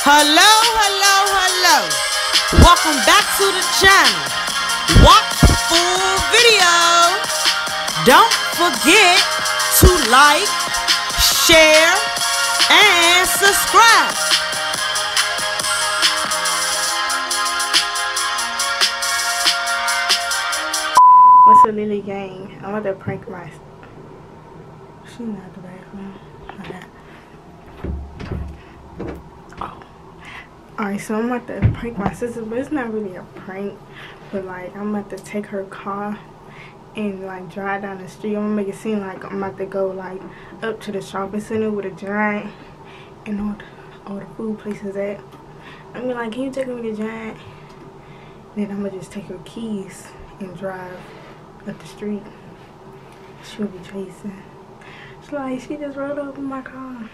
Hello, hello, hello. Welcome back to the channel. Watch full video. Don't forget to like, share, and subscribe. What's up, Leelee gang? I'm about to prank my... She's not the bathroom. Oh. Alright, so I'm about to prank my sister, but it's not really a prank. But like, I'm about to take her car and like drive down the street. I'm gonna make it seem like I'm about to go like up to the shopping center with a giant and all the food places at. I'm be like, can you take me to the giant? Then I'm gonna just take her keys and drive up the street. She'll be chasing. She's like, she just rolled up in my car.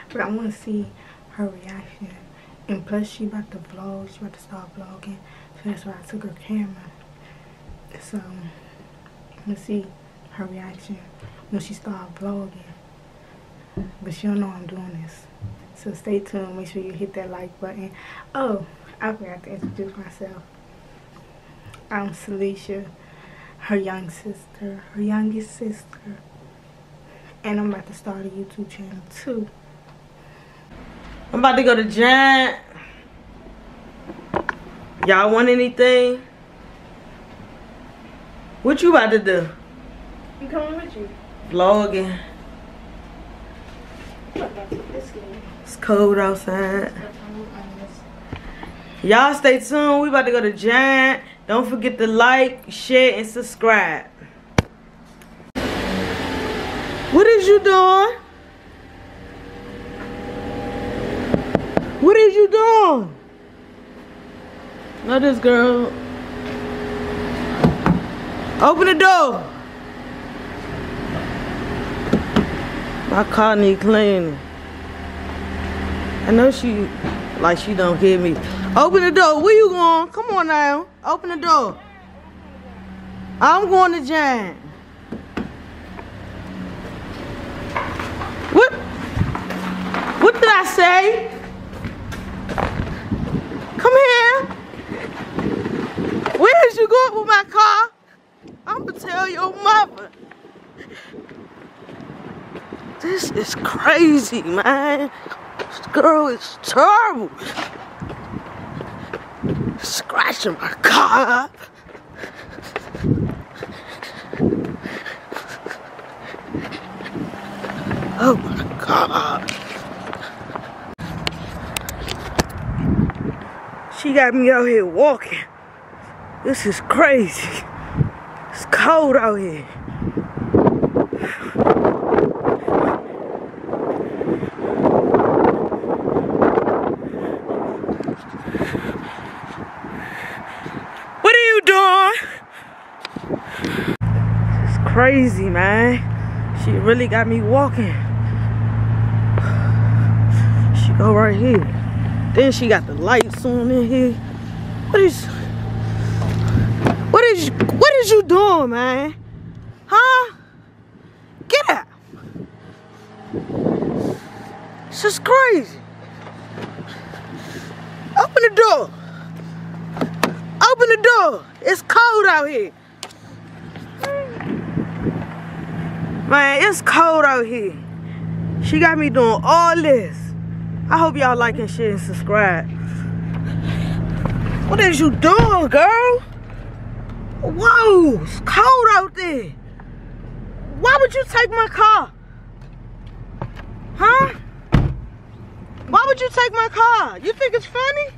But I want to see her reaction. And plus, she about to vlog. She about to start vlogging. So that's why I took her camera. So I'm gonna see her reaction when she start vlogging. But she don't know I'm doing this. So stay tuned. Make sure you hit that like button. Oh, I forgot to introduce myself. I'm Celicia, her youngest sister. And I'm about to start a YouTube channel too. I'm about to go to Giant. Y'all want anything? What you about to do? I'm coming with you. Vlogging. It's cold outside. Y'all stay tuned. We about to go to Giant. Don't forget to like, share, and subscribe. What is you doing? What is you doing? Not this girl. Open the door. My car need cleaning. I know she don't hear me. Open the door. Where you going? Come on now. Open the door. I'm going to Giant. What did I say? Come here. Where is you going with my car? I'm gonna tell your mother. This is crazy, man. This girl is terrible. Scratching my car up. Oh my God. She got me out here walking. This is crazy. It's cold out here. What are you doing? It's crazy, man. She really got me walking. She go right here. Then she got the lights on in here. What is you doing, man? Huh? Get out. This is crazy. Open the door. Open the door. It's cold out here. Man, it's cold out here. She got me doing all this. I hope y'all like and share and subscribe. What is you doing, girl? Whoa, it's cold out there. Why would you take my car? Huh? Why would you take my car? You think it's funny?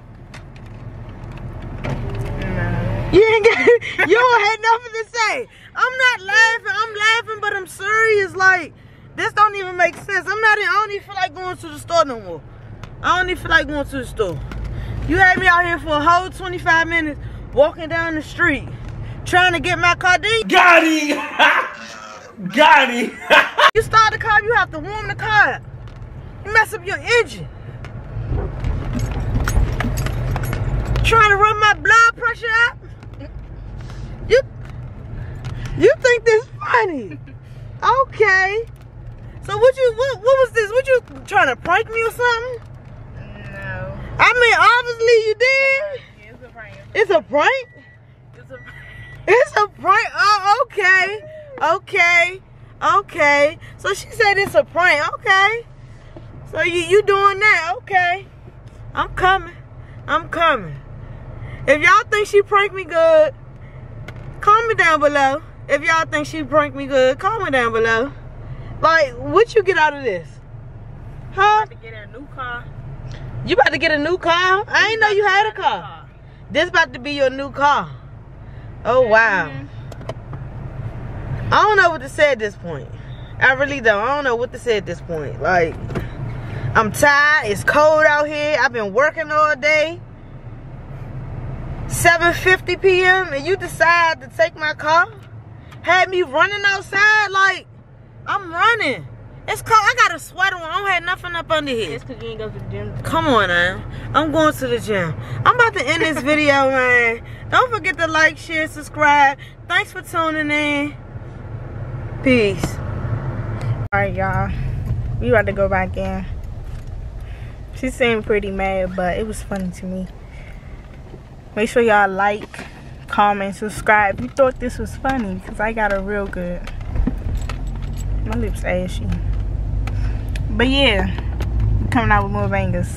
You don't have nothing to say. I'm not laughing. I'm laughing, but I'm serious. Like, this don't even make sense. I don't even feel like going to the store no more. I don't even feel like going to the store. You had me out here for a whole 25 minutes walking down the street trying to get my car. Got him! Got him! You start the car, you have to warm the car up. You mess up your engine. Trying to run my blood pressure up. You think this funny? Okay. So what was this? What you trying to prank me or something? No, It's a prank? It's a prank. Oh, okay. Okay. Okay. So she said it's a prank. Okay. So you doing that? Okay. I'm coming. I'm coming. If y'all think she pranked me good, comment down below. If y'all think she pranked me good, comment down below. Like, what you get out of this? Huh? About to get a new car. You about to get a new car? I ain't know you had a car. This about to be your new car. Oh, wow. I don't know what to say at this point. I really don't. I don't know what to say at this point. Like, I'm tired. It's cold out here. I've been working all day. 7:50 p.m. and you decide to take my car? Had me running outside like I'm running. It's cold. I got a sweater on. I don't have nothing up under here. It's because you ain't go to the gym. Come on now. I'm going to the gym. I'm about to end this video, man. Don't forget to like, share, subscribe. Thanks for tuning in. Peace. Alright, y'all. We about to go back in. She seemed pretty mad, but it was funny to me. Make sure y'all like, comment, subscribe if you thought this was funny, because I got her real good. My lips ashy. But yeah, we're coming out with more bangers.